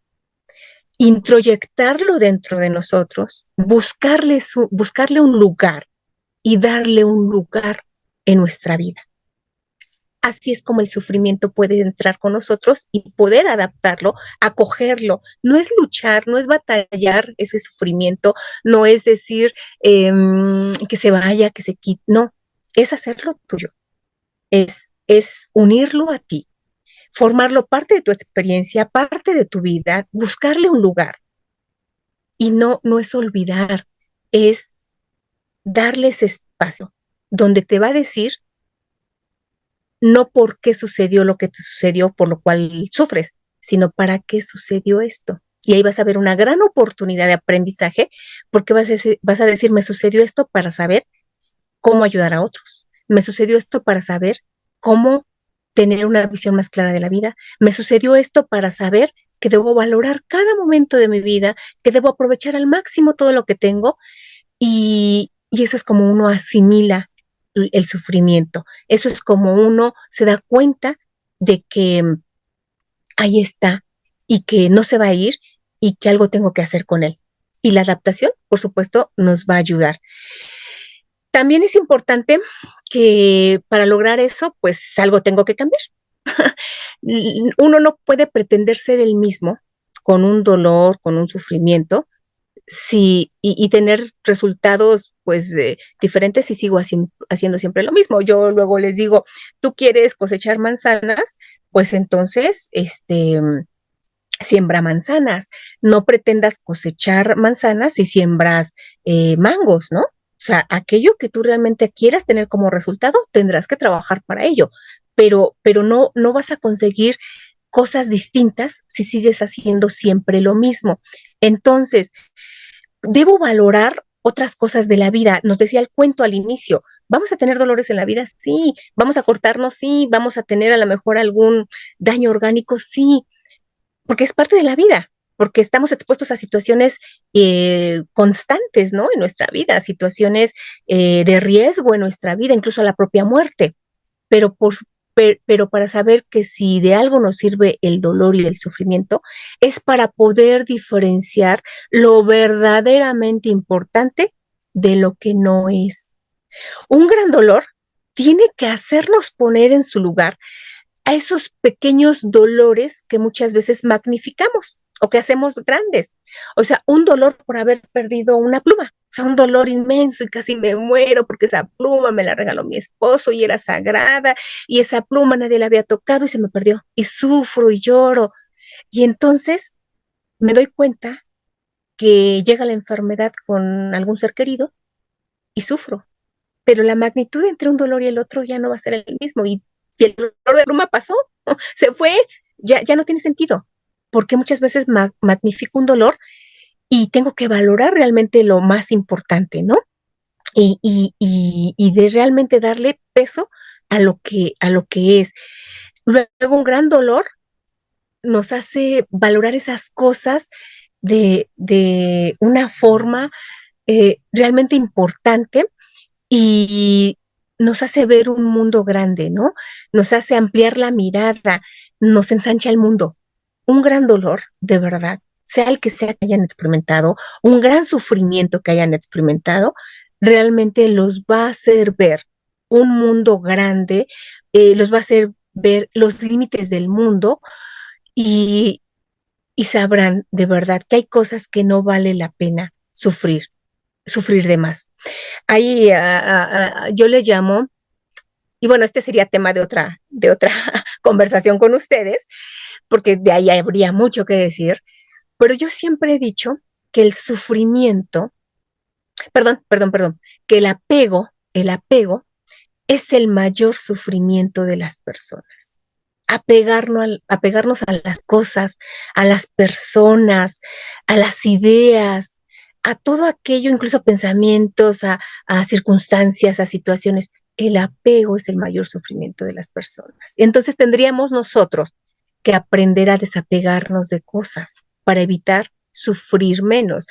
introyectarlo dentro de nosotros, buscarle un lugar y darle un lugar en nuestra vida. Así es como el sufrimiento puede entrar con nosotros y poder adaptarlo, acogerlo. No es luchar, no es batallar ese sufrimiento, no es decir que se vaya, que se quite, no, es hacerlo tuyo, es unirlo a ti, formarlo parte de tu experiencia, parte de tu vida, buscarle un lugar. Y no es olvidar, es darle ese espacio donde te va a decir no por qué sucedió lo que te sucedió, por lo cual sufres, sino para qué sucedió esto. Y ahí vas a ver una gran oportunidad de aprendizaje, porque vas a decir, me sucedió esto para saber cómo ayudar a otros. Me sucedió esto para saber cómo tener una visión más clara de la vida. Me sucedió esto para saber que debo valorar cada momento de mi vida, que debo aprovechar al máximo todo lo que tengo, y eso es como uno asimila el sufrimiento. Eso es como uno se da cuenta de que ahí está y que no se va a ir y que algo tengo que hacer con él. Y la adaptación, por supuesto, nos va a ayudar. También es importante que para lograr eso, pues algo tengo que cambiar. Uno no puede pretender ser el mismo con un dolor, con un sufrimiento, sí, y tener resultados pues diferentes si sigo haciendo siempre lo mismo. Yo luego les digo, tú quieres cosechar manzanas, pues entonces siembra manzanas. No pretendas cosechar manzanas si siembras mangos, ¿no? O sea, aquello que tú realmente quieras tener como resultado, tendrás que trabajar para ello, pero no vas a conseguir cosas distintas si sigues haciendo siempre lo mismo. Entonces, debo valorar otras cosas de la vida. Nos decía el cuento al inicio, ¿vamos a tener dolores en la vida? Sí. ¿Vamos a cortarnos? Sí. ¿Vamos a tener a lo mejor algún daño orgánico? Sí, porque es parte de la vida, porque estamos expuestos a situaciones constantes, ¿no? En nuestra vida, situaciones de riesgo en nuestra vida, incluso a la propia muerte. Pero, pero para saber que si de algo nos sirve el dolor y el sufrimiento, es para poder diferenciar lo verdaderamente importante de lo que no es. Un gran dolor tiene que hacernos poner en su lugar a esos pequeños dolores que muchas veces magnificamos o que hacemos grandes. O sea, un dolor por haber perdido una pluma. O sea, un dolor inmenso y casi me muero porque esa pluma me la regaló mi esposo y era sagrada y esa pluma nadie la había tocado y se me perdió. Y sufro y lloro. Y entonces me doy cuenta que llega la enfermedad con algún ser querido y sufro. Pero la magnitud entre un dolor y el otro ya no va a ser el mismo. Y el dolor de pluma pasó, se fue, ya no tiene sentido. Porque muchas veces magnifico un dolor y tengo que valorar realmente lo más importante, ¿no? Y de realmente darle peso a lo que es. Luego, un gran dolor nos hace valorar esas cosas de una forma realmente importante y nos hace ver un mundo grande, ¿no? Nos hace ampliar la mirada, nos ensancha el mundo. Un gran dolor, de verdad, sea el que sea que hayan experimentado, un gran sufrimiento que hayan experimentado, realmente los va a hacer ver un mundo grande, los va a hacer ver los límites del mundo y, y sabrán de verdad que hay cosas que no vale la pena sufrir de más. Ahí yo le llamo, y bueno, este sería tema de otra conversación con ustedes, porque de ahí habría mucho que decir, pero yo siempre he dicho que el sufrimiento, perdón, que el apego es el mayor sufrimiento de las personas. Apegarnos a las cosas, a las personas, a las ideas, a todo aquello, incluso pensamientos, a circunstancias, a situaciones. El apego es el mayor sufrimiento de las personas. Entonces tendríamos nosotros que aprender a desapegarnos de cosas para evitar sufrir menos.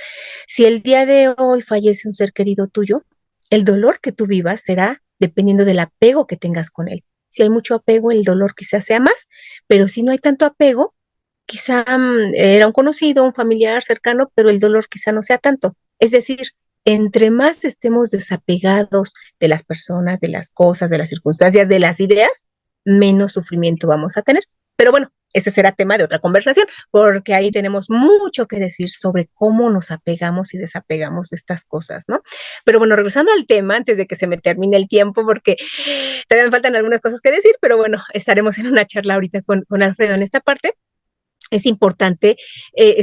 Si el día de hoy fallece un ser querido tuyo, El dolor que tú vivas será dependiendo del apego que tengas con él. Si hay mucho apego, el dolor quizás sea más, pero si no hay tanto apego, quizá era un conocido, un familiar cercano, pero el dolor quizá no sea tanto. Es decir, entre más estemos desapegados de las personas, de las cosas, de las circunstancias, de las ideas, menos sufrimiento vamos a tener. Pero bueno, ese será tema de otra conversación, porque ahí tenemos mucho que decir sobre cómo nos apegamos y desapegamos de estas cosas, ¿no? Pero bueno, regresando al tema, antes de que se me termine el tiempo, porque todavía me faltan algunas cosas que decir, pero bueno, estaremos en una charla ahorita con Alfredo en esta parte. Es importante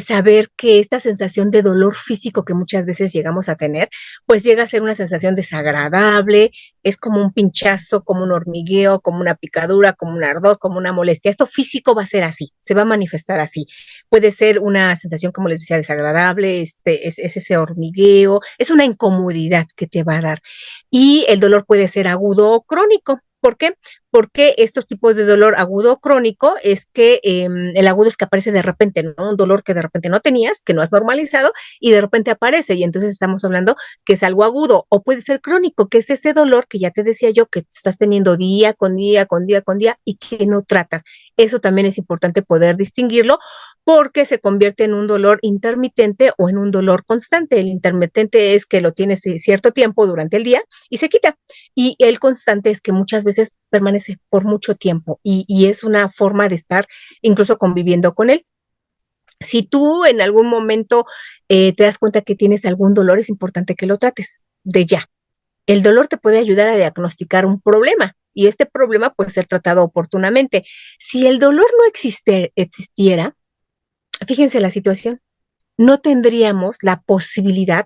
saber que esta sensación de dolor físico que muchas veces llegamos a tener, pues llega a ser una sensación desagradable, es como un pinchazo, como un hormigueo, como una picadura, como un ardor, como una molestia. Esto físico va a ser así, se va a manifestar así. Puede ser una sensación, como les decía, desagradable, es ese hormigueo, es una incomodidad que te va a dar. Y el dolor puede ser agudo o crónico. ¿Por qué? Porque estos tipos de dolor agudo o crónico es que el agudo es que aparece de repente, ¿no? Un dolor que de repente no tenías, que no has normalizado y de repente aparece y entonces estamos hablando que es algo agudo o puede ser crónico, que es ese dolor que ya te decía yo que estás teniendo día con día, con día, con día y que no tratas. Eso también es importante poder distinguirlo porque se convierte en un dolor intermitente o en un dolor constante. El intermitente es que lo tienes cierto tiempo durante el día y se quita. Y el constante es que muchas veces permanece por mucho tiempo y es una forma de estar incluso conviviendo con él. Si tú en algún momento te das cuenta que tienes algún dolor, es importante que lo trates de ya. El dolor te puede ayudar a diagnosticar un problema y este problema puede ser tratado oportunamente. Si el dolor no existiera, fíjense la situación, no tendríamos la posibilidad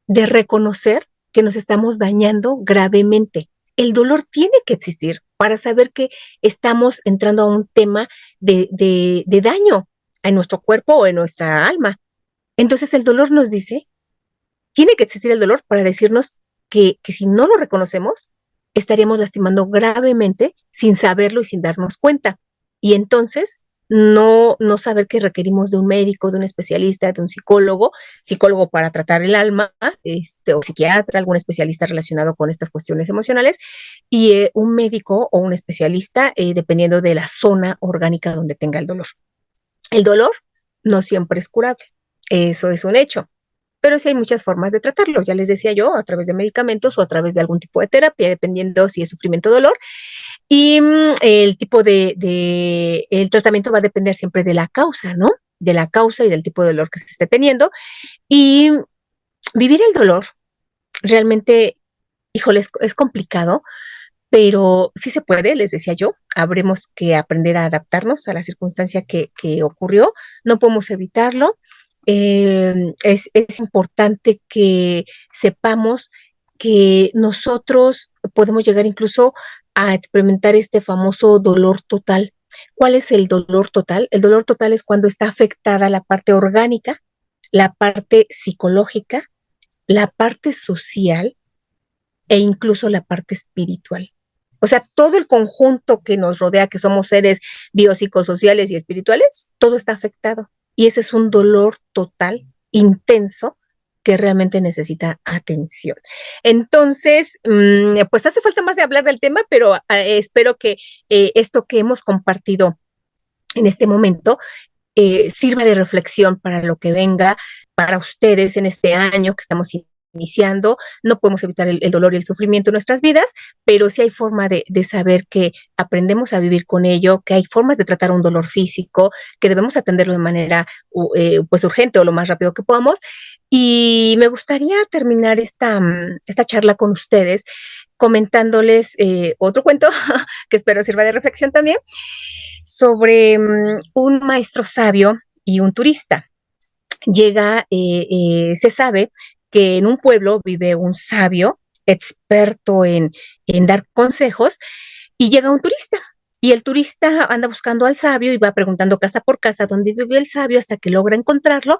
de reconocer que nos estamos dañando gravemente. El dolor tiene que existir para saber que estamos entrando a un tema de daño en nuestro cuerpo o en nuestra alma. Entonces el dolor nos dice, tiene que existir el dolor para decirnos que si no lo reconocemos, estaríamos lastimando gravemente sin saberlo y sin darnos cuenta. Y entonces no saber que requerimos de un médico, de un especialista, de un psicólogo para tratar el alma, o psiquiatra, algún especialista relacionado con estas cuestiones emocionales, y un médico o un especialista, dependiendo de la zona orgánica donde tenga el dolor. El dolor no siempre es curable, eso es un hecho. Pero sí hay muchas formas de tratarlo, ya les decía yo, a través de medicamentos o a través de algún tipo de terapia, dependiendo si es sufrimiento o dolor. Y el tipo el tratamiento va a depender siempre de la causa, ¿no? De la causa y del tipo de dolor que se esté teniendo. Y vivir el dolor realmente, híjole, es complicado, pero sí se puede, les decía yo, habremos que aprender a adaptarnos a la circunstancia que ocurrió, no podemos evitarlo. Es importante que sepamos que nosotros podemos llegar incluso a experimentar este famoso dolor total. ¿Cuál es el dolor total? El dolor total es cuando está afectada la parte orgánica, la parte psicológica, la parte social e incluso la parte espiritual. O sea, todo el conjunto que nos rodea, que somos seres biopsicosociales y espirituales, todo está afectado. Y ese es un dolor total, intenso, que realmente necesita atención. Entonces, pues hace falta más de hablar del tema, pero espero que esto que hemos compartido en este momento sirva de reflexión para lo que venga, para ustedes en este año que estamos iniciando. No podemos evitar el dolor y el sufrimiento en nuestras vidas, pero sí hay forma de saber que aprendemos a vivir con ello, que hay formas de tratar un dolor físico, que debemos atenderlo de manera pues urgente o lo más rápido que podamos. Y me gustaría terminar esta charla con ustedes comentándoles otro cuento que espero sirva de reflexión también, sobre un maestro sabio y un turista. Se sabe que en un pueblo vive un sabio experto en dar consejos y llega un turista. Y el turista anda buscando al sabio y va preguntando casa por casa dónde vive el sabio hasta que logra encontrarlo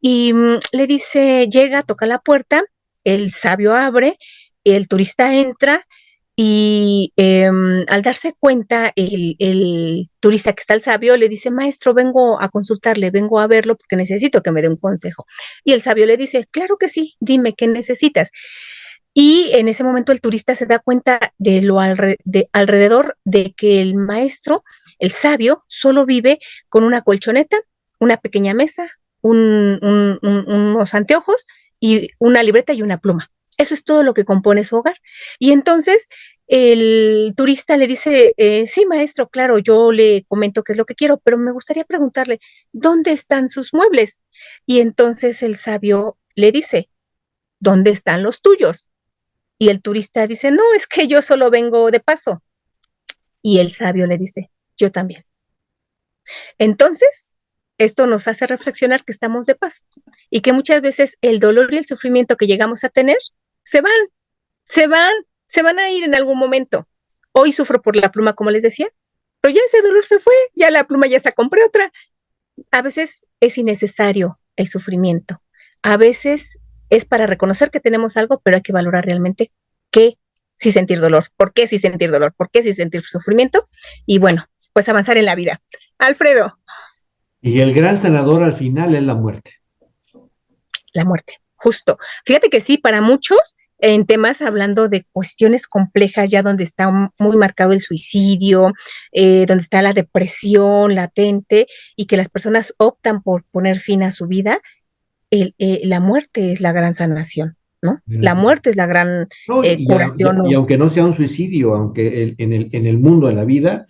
y le dice, llega, toca la puerta, el sabio abre, el turista entra y al darse cuenta, el turista que está al sabio le dice, maestro, vengo a consultarle, vengo a verlo porque necesito que me dé un consejo. Y el sabio le dice, claro que sí, dime qué necesitas. Y en ese momento el turista se da cuenta de alrededor de que el maestro, el sabio, solo vive con una colchoneta, una pequeña mesa, unos anteojos y una libreta y una pluma. Eso es todo lo que compone su hogar. Y entonces el turista le dice, sí, maestro, claro, yo le comento qué es lo que quiero, pero me gustaría preguntarle, ¿dónde están sus muebles? Y entonces el sabio le dice, ¿dónde están los tuyos? Y el turista dice, no, es que yo solo vengo de paso. Y el sabio le dice, yo también. Entonces, esto nos hace reflexionar que estamos de paso y que muchas veces el dolor y el sufrimiento que llegamos a tener se van, se van, se van a ir en algún momento. Hoy sufro por la pluma, como les decía, pero ya ese dolor se fue, ya la pluma ya se compré otra. A veces es innecesario el sufrimiento. A veces es para reconocer que tenemos algo, pero hay que valorar realmente qué sí sentir dolor, por qué sí sentir dolor, por qué sí sentir sufrimiento y bueno, pues avanzar en la vida. Alfredo, Y el gran sanador al final es la muerte. la muerte, justo. Fíjate que sí, para muchos, en temas hablando de cuestiones complejas, ya donde está muy marcado el suicidio, donde está la depresión latente y que las personas optan por poner fin a su vida, la muerte es la gran sanación, ¿no? La muerte es la gran No, curación. y aunque no sea un suicidio, aunque en el mundo, en la vida,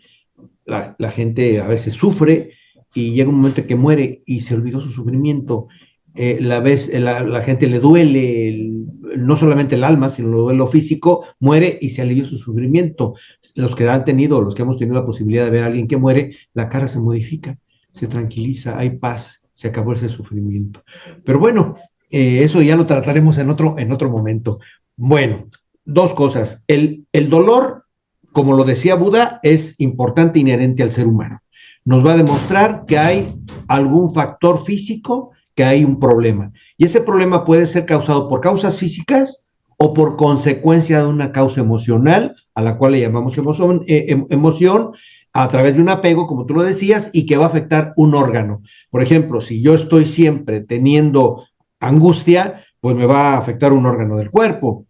la gente a veces sufre y llega un momento que muere y se olvidó su sufrimiento. La gente le duele, no solamente el alma, sino le duele lo físico, muere y se alivió su sufrimiento. Los que han tenido, los que hemos tenido la posibilidad de ver a alguien que muere, la cara se modifica, se tranquiliza, hay paz, se acabó ese sufrimiento. Pero bueno, eso ya lo trataremos en otro momento. Bueno, dos cosas. El dolor, como lo decía Buda, es importante e inherente al ser humano. Nos va a demostrar que hay algún factor físico, que hay un problema. Y ese problema puede ser causado por causas físicas o por consecuencia de una causa emocional, a la cual le llamamos emoción a través de un apego, como tú lo decías, y que va a afectar un órgano. Por ejemplo, si yo estoy siempre teniendo angustia, pues me va a afectar un órgano del cuerpo.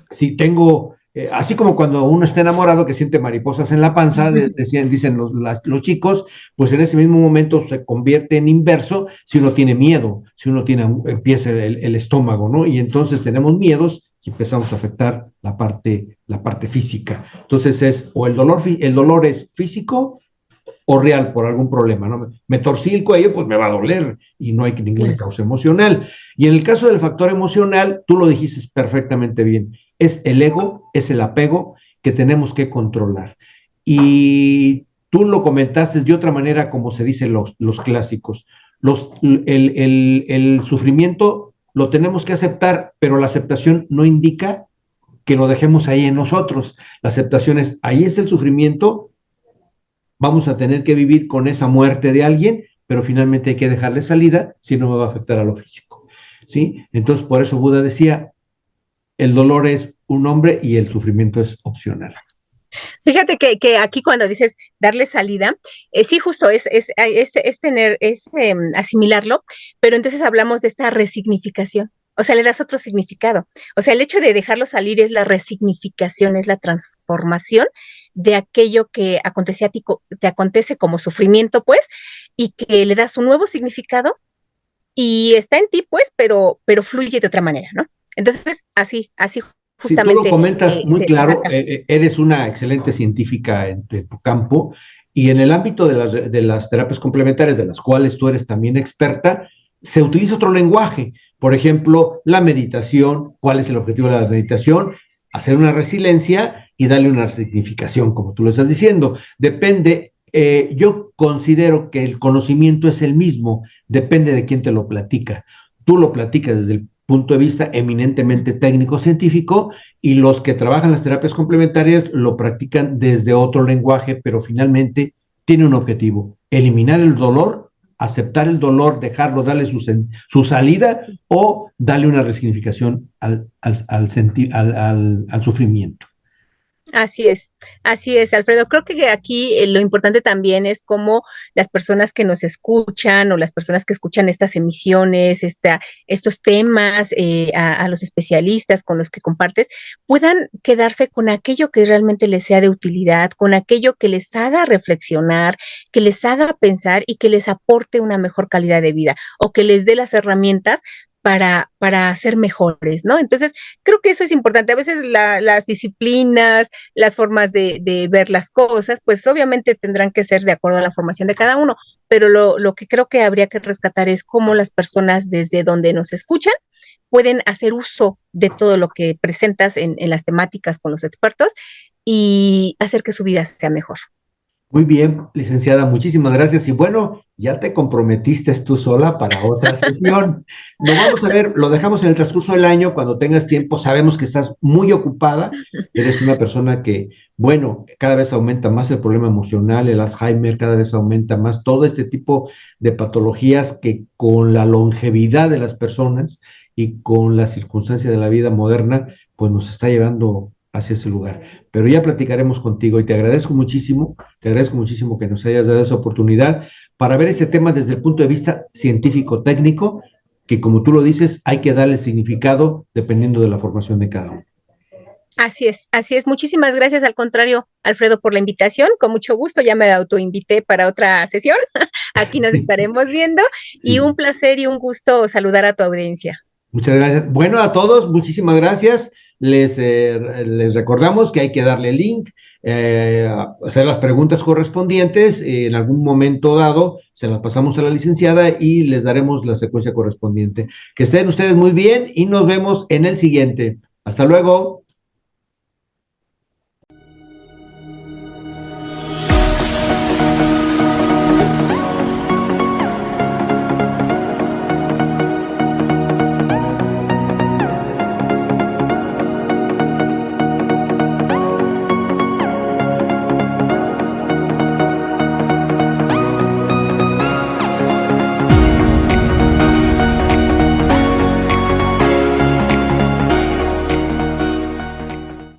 Si tengo, así como cuando uno está enamorado que siente mariposas en la panza, dicen los chicos, pues en ese mismo momento se convierte en inverso si uno tiene miedo, si uno tiene, empieza el estómago, ¿no? Y entonces tenemos miedos y empezamos a afectar la parte física. Entonces o el dolor es físico o real por algún problema, ¿no? Me torcí el cuello, pues me va a doler y no hay ninguna causa emocional. Y en el caso del factor emocional, tú lo dijiste perfectamente bien, es el ego, es el apego que tenemos que controlar. Y tú lo comentaste de otra manera, como se dicen los clásicos. El sufrimiento lo tenemos que aceptar, pero la aceptación no indica que lo dejemos ahí en nosotros. La aceptación es, ahí está el sufrimiento, vamos a tener que vivir con esa muerte de alguien, pero finalmente hay que dejarle salida, si no me va a afectar a lo físico, ¿sí? Entonces, por eso Buda decía, el dolor es un hombre y el sufrimiento es opcional. Fíjate que aquí cuando dices darle salida, sí, justo es tener, asimilarlo, pero entonces hablamos de esta resignificación. O sea, le das otro significado. O sea, el hecho de dejarlo salir es la resignificación, es la transformación de aquello que acontece a ti, te acontece como sufrimiento, pues, y que le das un nuevo significado y está en ti, pues, pero fluye de otra manera, ¿no? Entonces, así Si tú lo justamente comentas muy se claro, trata. eres una excelente científica en tu campo y en el ámbito de las terapias complementarias, de las cuales tú eres también experta, se utiliza otro lenguaje. Por ejemplo, la meditación, ¿cuál es el objetivo de la meditación? Hacer una resiliencia y darle una significación, como tú lo estás diciendo. Depende, yo considero que el conocimiento es el mismo, depende de quién te lo platica. Tú lo platicas desde el punto de vista eminentemente técnico-científico y los que trabajan las terapias complementarias lo practican desde otro lenguaje, pero finalmente tiene un objetivo, eliminar el dolor, aceptar el dolor, dejarlo, darle su salida o darle una resignificación al sufrimiento. así es, Alfredo. Creo que aquí lo importante también es cómo las personas que nos escuchan o las personas que escuchan estas emisiones, estos temas, a los especialistas con los que compartes, puedan quedarse con aquello que realmente les sea de utilidad, con aquello que les haga reflexionar, que les haga pensar y que les aporte una mejor calidad de vida o que les dé las herramientas para ser mejores, ¿no? Entonces, creo que eso es importante. A veces las disciplinas, las formas de ver las cosas, pues obviamente tendrán que ser de acuerdo a la formación de cada uno, pero lo que creo que habría que rescatar es cómo las personas desde donde nos escuchan pueden hacer uso de todo lo que presentas en las temáticas con los expertos y hacer que su vida sea mejor. Muy bien, licenciada, muchísimas gracias. Y bueno, ya te comprometiste tú sola para otra sesión. Lo vamos a ver, lo dejamos en el transcurso del año, cuando tengas tiempo. Sabemos que estás muy ocupada, eres una persona que, bueno, cada vez aumenta más el problema emocional, el Alzheimer, cada vez aumenta más todo este tipo de patologías que con la longevidad de las personas y con la circunstancia de la vida moderna, pues nos está llevando hacia ese lugar. Pero ya platicaremos contigo y te agradezco muchísimo que nos hayas dado esa oportunidad para ver este tema desde el punto de vista científico-técnico, que como tú lo dices, hay que darle significado dependiendo de la formación de cada uno. Así es, así es. Muchísimas gracias, al contrario, Alfredo, por la invitación. Con mucho gusto, ya me autoinvité para otra sesión. Aquí nos estaremos viendo y Sí. un placer y un gusto saludar a tu audiencia. Muchas gracias. Bueno, a todos, muchísimas gracias. Les recordamos que hay que darle link, hacer las preguntas correspondientes. En algún momento dado se las pasamos a la licenciada y les daremos la secuencia correspondiente. Que estén ustedes muy bien y nos vemos en el siguiente. Hasta luego.